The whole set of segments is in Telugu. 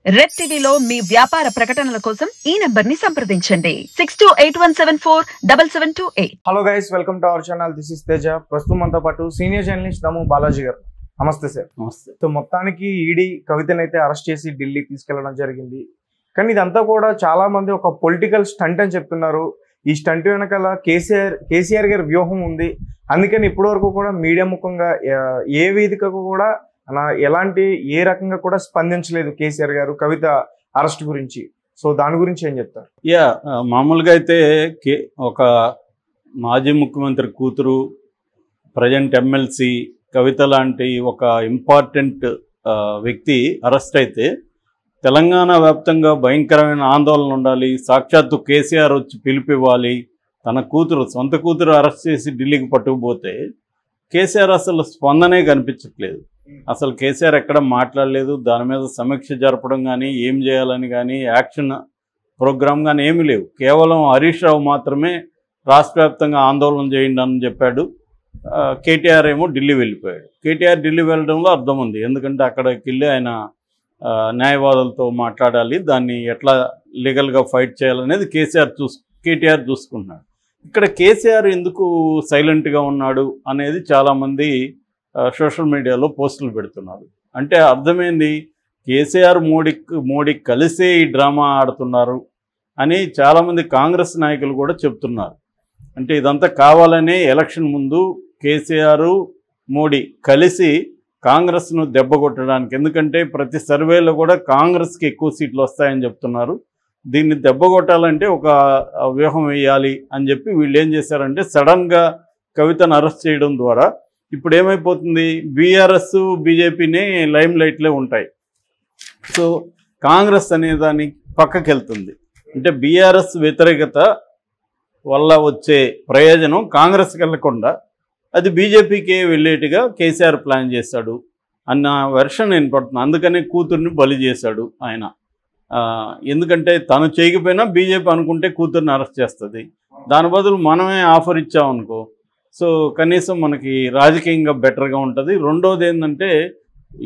రెడ్ టీవీలో మీ వ్యాపార ప్రకటనల కోసం ఈ నంబర్ ని సంప్రదించండి 6281747728. Hello guys, welcome to our channel. This is Teja. ప్రస్తుతం మనతో పాటు సీనియర్ జర్నలిస్ట్ దమ్ము బాలాజీ గారు. నమస్తే సార్. నమస్తే. సో మొత్తానికి ఈడీ కవితనైతే అరెస్ట్ చేసి ఢిల్లీ తీసుకెళ్లడం జరిగింది. కానీ ఇదంతా కూడా చాలా మంది ఒక పొలిటికల్ స్టంట్ అని చెప్తున్నారు. ఈ స్టంట్ వెనకాల కేసీఆర్ గారి వ్యూహం ఉంది. అందుకని ఇప్పటి వరకు కూడా మీడియా ముఖంగా ఏ వేదికకు కూడా ఏ రకంగా కూడా స్పందించలేదు కేసీఆర్ గారు కవిత అరెస్ట్ గురించి. సో దాని గురించి ఏం చెప్తారు? మామూలుగా అయితే ఒక మాజీ ముఖ్యమంత్రి కూతురు, ప్రజెంట్ ఎమ్మెల్సీ కవిత లాంటి ఒక ఇంపార్టెంట్ వ్యక్తి అరెస్ట్ అయితే తెలంగాణ వ్యాప్తంగా భయంకరమైన ఆందోళన ఉండాలి. సాక్షాత్తు కేసీఆర్ వచ్చి పిలిపివ్వాలి. తన సొంత కూతురు అరెస్ట్ చేసి ఢిల్లీకి పట్టుకుపోతే కేసీఆర్ అసలు స్పందనే కనిపించట్లేదు. అసలు కేసీఆర్ ఎక్కడ మాట్లాడలేదు. దాని మీద సమీక్ష జరపడం కానీ, ఏం చేయాలని కానీ, యాక్షన్ ప్రోగ్రామ్ కానీ ఏమీ లేవు. కేవలం హరీష్ రావు మాత్రమే రాష్ట్ర వ్యాప్తంగా ఆందోళన చేయండి అని చెప్పాడు. కేటీఆర్ ఏమో ఢిల్లీ వెళ్ళిపోయాడు. కేటీఆర్ ఢిల్లీ వెళ్ళడంలో అర్థం ఉంది. ఎందుకంటే అక్కడికి వెళ్ళి ఆయన న్యాయవాదులతో మాట్లాడాలి, దాన్ని ఎట్లా లీగల్గా ఫైట్ చేయాలనేది కేటీఆర్ చూసుకుంటున్నాడు. ఇక్కడ కేసీఆర్ ఎందుకు సైలెంట్గా ఉన్నాడు అనేది చాలామంది సోషల్ మీడియాలో పోస్టులు పెడుతున్నారు. అంటే అర్థమైంది, కేసీఆర్ మోడీ కలిసే ఈ డ్రామా ఆడుతున్నారు అని చాలామంది కాంగ్రెస్ నాయకులు కూడా చెప్తున్నారు. అంటే ఇదంతా కావాలనే ఎలక్షన్ ముందు కేసీఆర్ మోడీ కలిసి కాంగ్రెస్ను దెబ్బ కొట్టడానికి, ఎందుకంటే ప్రతి సర్వేలో కూడా కాంగ్రెస్కి ఎక్కువ సీట్లు వస్తాయని చెప్తున్నారు. దీన్ని దెబ్బ కొట్టాలంటే ఒక వ్యూహం వేయాలి అని చెప్పి వీళ్ళు ఏం చేశారంటే సడన్గా కవితను అరెస్ట్ చేయడం ద్వారా ఇప్పుడు ఏమైపోతుంది, బీఆర్ఎస్ బీజేపీనే లైమ్ లైట్లే ఉంటాయి. సో కాంగ్రెస్ అనే దాన్ని పక్కకి వెళ్తుంది. అంటే బీఆర్ఎస్ వ్యతిరేకత వల్ల వచ్చే ప్రయోజనం కాంగ్రెస్కి వెళ్లకుండా అది బీజేపీకే వెళ్ళేట్టుగా కేసీఆర్ ప్లాన్ చేశాడు అన్న వెర్షన్ వినపడుతుంది. అందుకనే కూతుర్ని బలి చేశాడు ఆయన. ఎందుకంటే తను చేయకపోయినా బీజేపీ అనుకుంటే కూతుర్ని అరెస్ట్ చేస్తుంది. దాని బదులు మనమే ఆఫర్ ఇచ్చామనుకో, సో కనీసం మనకి రాజకీయంగా బెటర్గా ఉంటుంది. రెండోది ఏంటంటే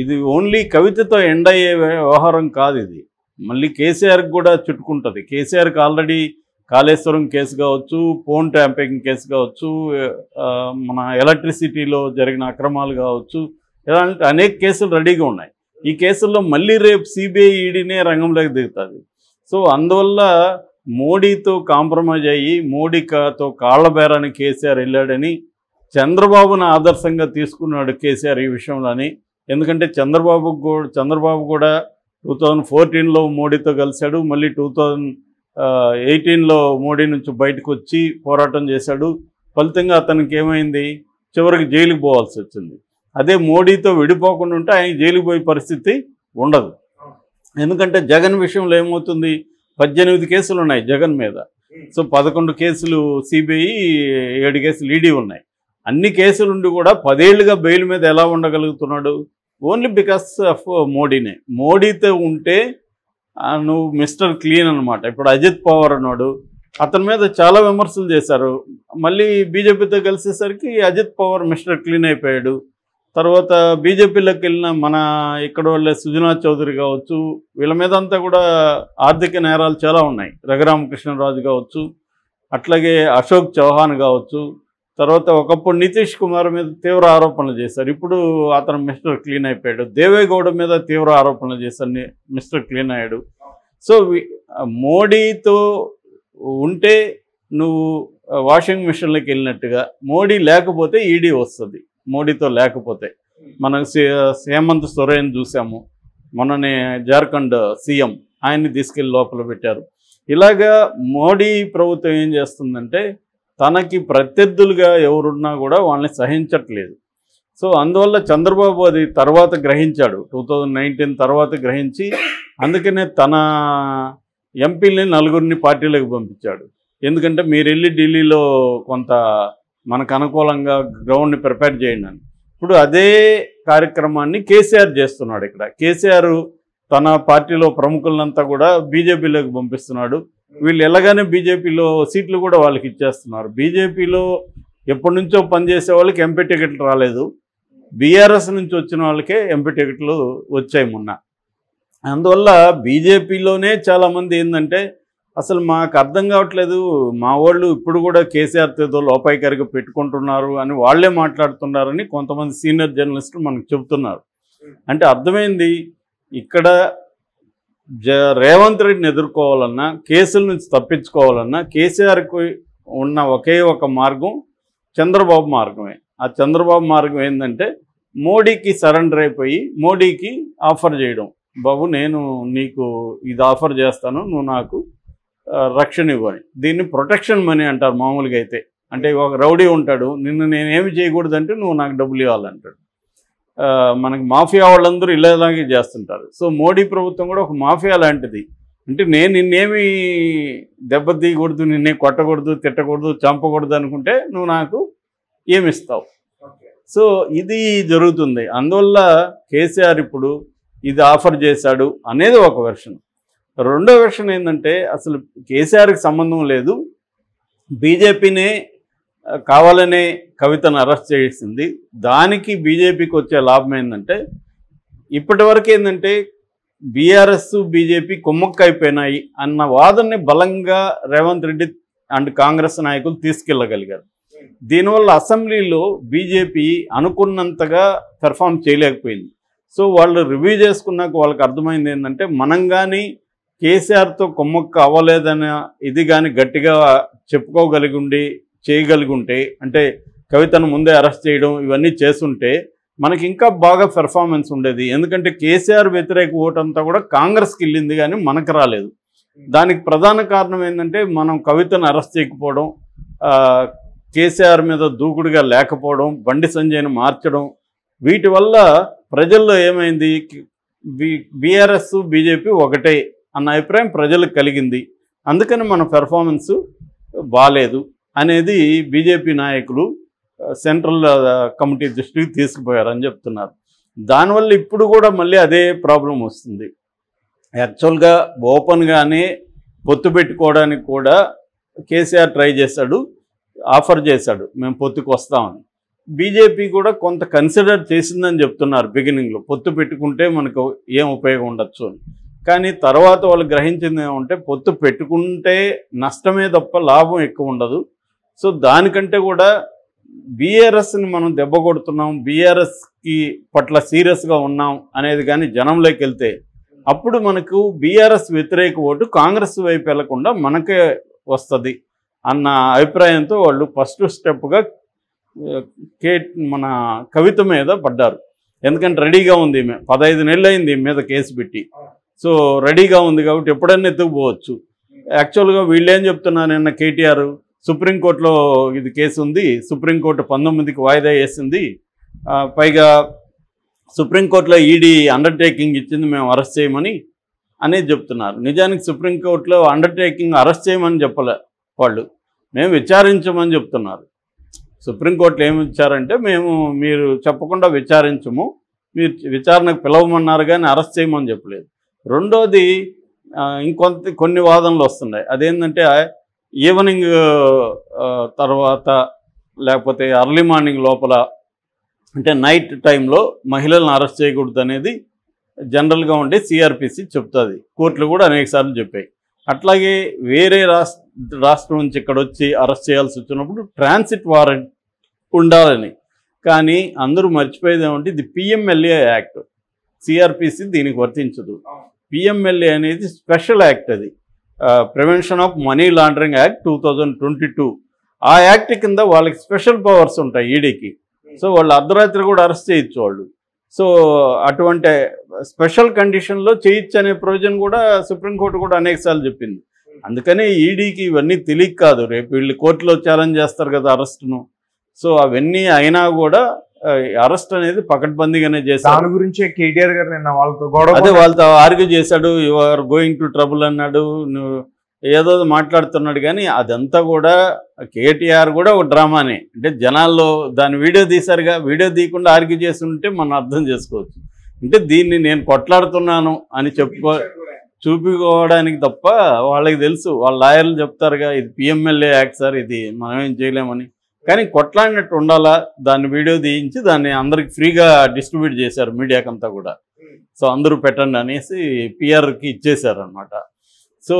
ఇది ఓన్లీ కవితతో ఎండ్ అయ్యే వ్యవహారం కాదు, ఇది మళ్ళీ కేసీఆర్కి కూడా చుట్టుకుంటుంది. కేసీఆర్కి ఆల్రెడీ కాళేశ్వరం కేసు కావచ్చు, ఫోన్ ట్యాంపరింగ్ కేసు కావచ్చు, మన ఎలక్ట్రిసిటీలో జరిగిన అక్రమాలు కావచ్చు, ఇలాంటి అనేక కేసులు రెడీగా ఉన్నాయి. ఈ కేసుల్లో మళ్ళీ రేపు సిబిఐ ఈడీనే రంగంలోకి దిగుతుంది. సో అందువల్ల మోడీతో కాంప్రమైజ్ అయ్యి మోడీతో కాళ్ల బేరాన్ని కేసీఆర్ వెళ్ళాడని, చంద్రబాబును ఆదర్శంగా తీసుకున్నాడు కేసీఆర్ ఈ విషయంలోని. ఎందుకంటే చంద్రబాబు కూడా 2014లో మోడీతో కలిశాడు, మళ్ళీ 2018లో మోడీ నుంచి బయటకు వచ్చి పోరాటం చేశాడు. ఫలితంగా అతనికి ఏమైంది, చివరికి జైలుకి పోవాల్సి వచ్చింది. అదే మోడీతో విడిపోకుండా ఉంటే ఆయన జైలుకి పోయే పరిస్థితి ఉండదు. ఎందుకంటే జగన్ విషయంలో ఏమవుతుంది, 18 కేసులు ఉన్నాయి జగన్ మీద. సో 11 కేసులు సిబిఐ, 7 కేసులు ఈడీ ఉన్నాయి. అన్ని కేసులుండి కూడా 10 ఏళ్లుగా బెయిల్ మీద ఎలా ఉండగలుగుతున్నాడు? ఓన్లీ బికాస్ ఆఫ్ మోడీనే. మోడీతో ఉంటే నువ్వు మిస్టర్ క్లీన్ అనమాట. ఇప్పుడు అజిత్ పవార్ అన్నాడు, అతని మీద చాలా విమర్శలు చేశారు. మళ్ళీ బీజేపీతో కలిసేసరికి అజిత్ పవార్ మిస్టర్ క్లీన్ అయిపోయాడు. తర్వాత బీజేపీలోకి వెళ్ళిన మన ఇక్కడ వాళ్ళే సుజనా చౌదరి కావచ్చు, వీళ్ళ మీద అంతా కూడా ఆర్థిక నేరాలు చాలా ఉన్నాయి. రఘురామకృష్ణరాజు కావచ్చు, అట్లాగే అశోక్ చౌహాన్ కావచ్చు. తర్వాత ఒకప్పుడు నితీష్ కుమార్ మీద తీవ్ర ఆరోపణలు చేశారు, ఇప్పుడు అతను మిస్టర్ క్లీన్ అయిపోయాడు. దేవేగౌడ మీద తీవ్ర ఆరోపణలు చేశారు, మిస్టర్ క్లీన్ అయ్యాడు. సో మోడీతో ఉంటే నువ్వు వాషింగ్ మిషన్లోకి వెళ్ళినట్టుగా, మోడీ లేకపోతే ఈడీ వస్తుంది. మోడీతో లేకపోతే మనం హేమంత్ సోరెన్ చూసాము, మొన్ననే జార్ఖండ్ సీఎం, ఆయన్ని తీసుకెళ్ళి లోపల పెట్టారు. ఇలాగా మోడీ ప్రభుత్వం ఏం చేస్తుందంటే తనకి ప్రత్యర్థులుగా ఎవరున్నా కూడా వాళ్ళని సహించట్లేదు. సో అందువల్ల చంద్రబాబు అది తర్వాత గ్రహించాడు, 2019 తర్వాత గ్రహించి అందుకనే తన ఎంపీలని 4 పార్టీలకు పంపించాడు. ఎందుకంటే మీరు వెళ్ళి ఢిల్లీలో కొంత మనకు అనుకూలంగా గ్రౌండ్ని ప్రిపేర్ చేయండి అని. ఇప్పుడు అదే కార్యక్రమాన్ని కేసీఆర్ చేస్తున్నాడు. ఇక్కడ కేసీఆర్ తన పార్టీలో ప్రముఖులంతా కూడా బీజేపీలోకి పంపిస్తున్నాడు. వీళ్ళు ఎలాగానే బీజేపీలో సీట్లు కూడా వాళ్ళకి ఇచ్చేస్తున్నారు. బీజేపీలో ఎప్పటి నుంచో పనిచేసే వాళ్ళకి ఎంపీ టికెట్లు రాలేదు, బీఆర్ఎస్ నుంచి వచ్చిన వాళ్ళకే ఎంపీ టికెట్లు వచ్చాయి మొన్న. అందువల్ల బీజేపీలోనే చాలామంది ఏంటంటే అసలు మాకు అర్థం కావట్లేదు, మా వాళ్ళు ఇప్పుడు కూడా కేసీఆర్తో లోపాయికారిగా పెట్టుకుంటున్నారు అని వాళ్ళే మాట్లాడుతున్నారని కొంతమంది సీనియర్ జర్నలిస్టులు మనకు చెబుతున్నారు. అంటే అర్థమైంది, ఇక్కడ రేవంత్ రెడ్డిని ఎదుర్కోవాలన్నా, కేసుల నుంచి తప్పించుకోవాలన్నా కేసీఆర్కి ఉన్న ఒకే ఒక మార్గం చంద్రబాబు మార్గమే. ఆ చంద్రబాబు మార్గం ఏంటంటే మోడీకి సరెండర్ అయిపోయి మోడీకి ఆఫర్ చేయడం, బాబు నేను నీకు ఇది ఆఫర్ చేస్తాను, నువ్వు నాకు రక్షణ ఇవ్వని. దీన్ని ప్రొటెక్షన్ మనీ అంటారు మామూలుగా అయితే. అంటే ఒక రౌడీ ఉంటాడు, నిన్ను నేనేమి చేయకూడదంటే నువ్వు నాకు డబ్బులు ఇవ్వాలంటాడు. మనకి మాఫియా వాళ్ళందరూ ఇలాగే చేస్తుంటారు. సో మోడీ ప్రభుత్వం కూడా ఒక మాఫియా లాంటిది. అంటే నేను నిన్నేమి దెబ్బతీయకూడదు, నిన్నే కొట్టకూడదు, తిట్టకూడదు, చంపకూడదు అనుకుంటే నువ్వు నాకు ఏమిస్తావు. సో ఇది జరుగుతుంది. అందువల్ల కేసీఆర్ ఇప్పుడు ఇది ఆఫర్ చేశాడు అనేది ఒక వెర్షన్. రెండో వెర్షన్ ఏంటంటే అసలు కేసీఆర్కి సంబంధం లేదు, బీజేపీనే కావాలనే కవితను అరెస్ట్ చేసింది. దానికి బీజేపీకి వచ్చే లాభం ఏంటంటే ఇప్పటి వరకు ఏంటంటే బీఆర్ఎస్ బీజేపీ కుమ్మక్కైపోయినాయి అన్న వాదనని బలంగా రేవంత్ రెడ్డి అండ్ కాంగ్రెస్ నాయకులు తీసుకెళ్ళగలిగారు. దీనివల్ల అసెంబ్లీలో బీజేపీ అనుకున్నంతగా పెర్ఫామ్ చేయలేకపోయింది. సో వాళ్ళు రివ్యూ చేసుకున్నాక వాళ్ళకి అర్థమైంది ఏంటంటే మనం కానీ కేసీఆర్తో కుమ్మక్క అవ్వలేదన్న ఇది కానీ గట్టిగా చెప్పుకోగలిగి ఉండి చేయగలిగి ఉంటే, అంటే కవితను ముందే అరెస్ట్ చేయడం ఇవన్నీ చేస్తుంటే మనకి ఇంకా బాగా పెర్ఫార్మెన్స్ ఉండేది. ఎందుకంటే కేసీఆర్ వ్యతిరేక ఓటు అంతా కూడా కాంగ్రెస్కి వెళ్ళింది కానీ మనకు రాలేదు. దానికి ప్రధాన కారణం ఏంటంటే మనం కవితను అరెస్ట్ చేయకపోవడం, కేసీఆర్ మీద దూకుడుగా లేకపోవడం, బండి సంజయ్ను మార్చడం, వీటి వల్ల ప్రజల్లో ఏమైంది, బీఆర్ఎస్ బీజేపీ ఒకటే అన్న అభిప్రాయం ప్రజలకు కలిగింది. అందుకని మన పెర్ఫార్మెన్స్ బాలేదు అనేది బీజేపీ నాయకులు సెంట్రల్ కమిటీ దృష్టికి తీసుకుపోయారని చెప్తున్నారు. దానివల్ల ఇప్పుడు కూడా మళ్ళీ అదే ప్రాబ్లం వస్తుంది. యాక్చువల్గా ఓపెన్గానే పొత్తు పెట్టుకోవడానికి కూడా కేసీఆర్ ట్రై చేశాడు, ఆఫర్ చేశాడు మేము పొత్తుకు వస్తామని. బీజేపీ కూడా కొంత కన్సిడర్ చేసిందని చెప్తున్నారు బిగినింగ్లో, పొత్తు పెట్టుకుంటే మనకు ఏం ఉపయోగం ఉండొచ్చు అని. కానీ తర్వాత వాళ్ళు గ్రహించింది ఏమంటే పొత్తు పెట్టుకుంటే నష్టమే తప్ప లాభం ఎక్కువ ఉండదు. సో దానికంటే కూడా బీఆర్ఎస్ని మనం దెబ్బ కొడుతున్నాం, బీఆర్ఎస్కి పట్ల సీరియస్గా ఉన్నాం అనేది కానీ జనంలోకి వెళ్తే అప్పుడు మనకు బీఆర్ఎస్ వ్యతిరేక ఓటు కాంగ్రెస్ వైపు వెళ్లకుండా మనకే వస్తుంది అన్న అభిప్రాయంతో వాళ్ళు ఫస్ట్ స్టెప్గా మన కవిత మీద పడ్డారు. ఎందుకంటే రెడీగా ఉంది, 15 నెలలు అయింది మీద కేసు పెట్టి. సో రెడీగా ఉంది కాబట్టి ఎప్పుడైనా ఎత్తుకుపోవచ్చు. యాక్చువల్గా వీళ్ళు ఏం చెప్తున్నారు, నిన్న కేటీఆర్ సుప్రీంకోర్టులో ఇది కేసు ఉంది, సుప్రీంకోర్టు 19కి వాయిదా వేసింది, పైగా సుప్రీంకోర్టులో ఈడీ అండర్టేకింగ్ ఇచ్చింది మేము అరెస్ట్ చేయమని అనేది చెప్తున్నారు. నిజానికి సుప్రీంకోర్టులో అండర్టేకింగ్ అరెస్ట్ చేయమని చెప్పలే వాళ్ళు, మేము విచారించమని చెప్తున్నారు. సుప్రీంకోర్టులో ఏమి ఇచ్చారంటే మీరు చెప్పకుండా విచారించము, మీరు విచారణకు పిలవమన్నారు కానీ అరెస్ట్ చేయమని చెప్పలేదు. రెండోది కొన్ని వాదనలు వస్తున్నాయి. అదేంటంటే ఈవినింగ్ తర్వాత లేకపోతే అర్లీ మార్నింగ్ లోపల, అంటే నైట్ టైంలో మహిళలను అరెస్ట్ చేయకూడదు అనేది జనరల్గా ఉండే సిఆర్పిసి చెప్తుంది. కోర్టులు కూడా అనేకసార్లు చెప్పాయి. అట్లాగే వేరే రాష్ట్రం నుంచి ఇక్కడ వచ్చి అరెస్ట్ చేయాల్సి వచ్చినప్పుడు ట్రాన్సిట్ వారెంట్ ఉండాలని. కానీ అందరూ మర్చిపోయేది ఏమంటే ఇది పిఎంఎల్ఏ యాక్ట్, సిఆర్పిసి దీనికి వర్తించదు. పిఎంఎల్ఏ అనేది స్పెషల్ యాక్ట్, అది prevention of money laundering act 2022. ఆ యాక్ట్ కింద వాళ్ళకి స్పెషల్ పవర్స్ ఉంటాయి ఈడీకి. సో వాళ్ళు అర్ధరాత్రి కూడా అరెస్ట్ చేయొచ్చు వాళ్ళు. సో అటువంటి స్పెషల్ కండిషన్లో చేయొచ్చు అనే ప్రొవిజన్ కూడా సుప్రీంకోర్టు కూడా అనేకసార్లు చెప్పింది. అందుకని ఈడీకి ఇవన్నీ తెలియక కాదు, రేపు వీళ్ళు కోర్టులో ఛాలెంజ్ చేస్తారు కదా అరెస్ట్ను. సో అవన్నీ అయినా కూడా అరెస్ట్ అనేది పకడ్బందీగానే చేశారు. దాని గురించే కేటీఆర్ గారు నిన్న వాళ్ళతో ఆర్గ్యూ చేశాడు, you are going to trouble అన్నాడు, నువ్వు ఏదో మాట్లాడుతున్నాడు. కానీ అదంతా కూడా కేటీఆర్ కూడా ఒక డ్రామానే. అంటే జనాల్లో దాని వీడియో తీశారుగా, వీడియో తీయకుండా ఆర్గ్యూ చేసి ఉంటే మనం అర్థం చేసుకోవచ్చు. అంటే దీన్ని నేను కొట్లాడుతున్నాను అని చూపించుకోవడానికి తప్ప వాళ్ళకి తెలుసు, వాళ్ళ లాయర్లు చెప్తారుగా ఇది పిఎంఎల్ఏ యాక్ట్ సార్, ఇది మనం ఏం చేయలేమని. కానీ కొట్లాడినట్టు ఉండాలా, దాన్ని వీడియో తీయించి దాన్ని అందరికి ఫ్రీగా డిస్ట్రిబ్యూట్ చేశారు మీడియాకంతా కూడా. సో అందరూ పెట్టండి అనేసి పిఆర్కి ఇచ్చేశారనమాట. సో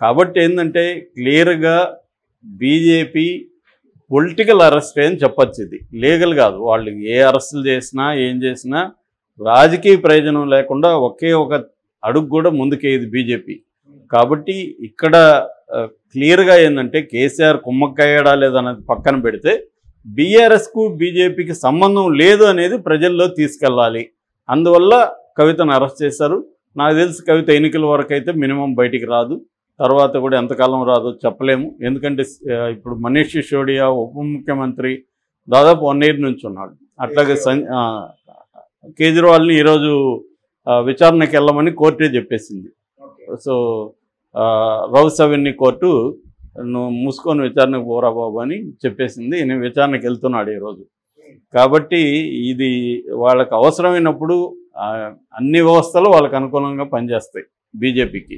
కాబట్టి ఏంటంటే క్లియర్గా బీజేపీ పొలిటికల్ అరెస్ట్ అని చెప్పచ్చు, ఇది లీగల్ కాదు. వాళ్ళు ఏ అరెస్టులు చేసినా ఏం చేసినా రాజకీయ ప్రయోజనం లేకుండా ఒకే ఒక అడుగు కూడా ముందుకేది బీజేపీ. కాబట్టి ఇక్కడ క్లియర్గా ఏంటంటే కేసీఆర్ కుమ్మక్కయ్యాడా లేదనేది పక్కన పెడితే బీఆర్ఎస్కు బీజేపీకి సంబంధం లేదు అనేది ప్రజల్లో తీసుకెళ్ళాలి. అందువల్ల కవితను అరెస్ట్ చేశారు. నాకు తెలిసి కవిత ఎన్నికల వరకు అయితే మినిమం బయటికి రాదు, తర్వాత కూడా ఎంతకాలం రాదో చెప్పలేము. ఎందుకంటే ఇప్పుడు మనీష్ సిసోడియా ఉప ముఖ్యమంత్రి దాదాపు 1 year నుంచి ఉన్నాడు. అట్లాగే కేజ్రీవాల్ని ఈరోజు విచారణకి వెళ్ళమని కోర్టే చెప్పేసింది. సో రౌస్ అవెన్యూ కోర్టు నువ్వు మూసుకొని విచారణకు పోరా బాబు అని చెప్పేసింది. నేను విచారణకు వెళ్తున్నాడు ఈరోజు. కాబట్టి ఇది వాళ్ళకి అవసరమైనప్పుడు అన్ని వ్యవస్థలు వాళ్ళకి అనుకూలంగా పనిచేస్తాయి బీజేపీకి.